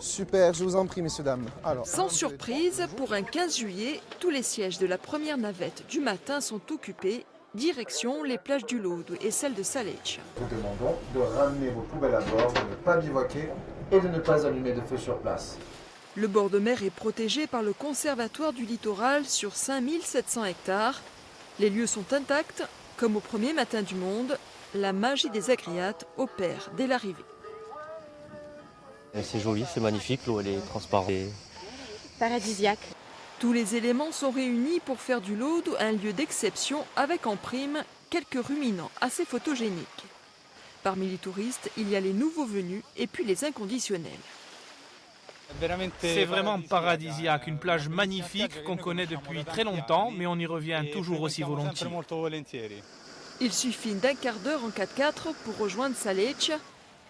Super, je vous en prie, messieurs, dames. Alors, Sans surprise, pour un 15 juillet, tous les sièges de la première navette du matin sont occupés. Direction les plages du Laude et celle de Saleccia. nous demandons de ramener vos poubelles à bord, de ne pas bivouaquer et de ne pas allumer de feu sur place. Le bord de mer est protégé par le Conservatoire du littoral sur 5700 hectares. Les lieux sont intacts. Comme au premier matin du monde, la magie des Agriates opère dès l'arrivée. C'est joli, c'est magnifique, l'eau elle est transparente. Paradisiaque. Tous les éléments sont réunis pour faire du Laude un lieu d'exception avec en prime quelques ruminants assez photogéniques. Parmi les touristes, il y a les nouveaux venus et puis les inconditionnels. C'est vraiment paradisiaque, une plage magnifique qu'on connaît depuis très longtemps, mais on y revient toujours aussi volontiers. Il suffit d'un quart d'heure en 4x4 pour rejoindre Saleccia,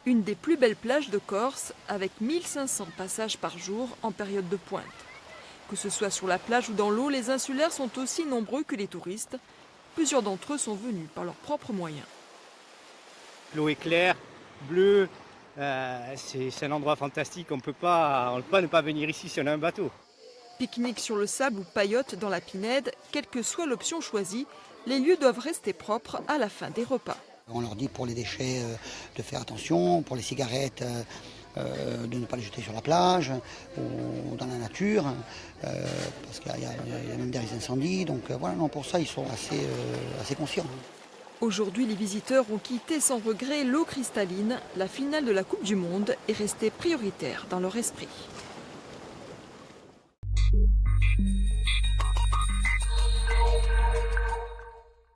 une des plus belles plages de Corse avec 1500 passages par jour en période de pointe. Que ce soit sur la plage ou dans l'eau, les insulaires sont aussi nombreux que les touristes. Plusieurs d'entre eux sont venus par leurs propres moyens. L'eau est claire, bleue, c'est un endroit fantastique, on ne peut pas ne pas venir ici si on a un bateau. Pique-nique sur le sable ou paillote dans la Pinède, quelle que soit l'option choisie, les lieux doivent rester propres à la fin des repas. On leur dit pour les déchets de faire attention, pour les cigarettes de ne pas les jeter sur la plage ou dans la nature, parce qu'il y a même des incendies. Donc voilà, non, pour ça ils sont assez conscients. Aujourd'hui, les visiteurs ont quitté sans regret l'eau cristalline. La finale de la Coupe du Monde est restée prioritaire dans leur esprit.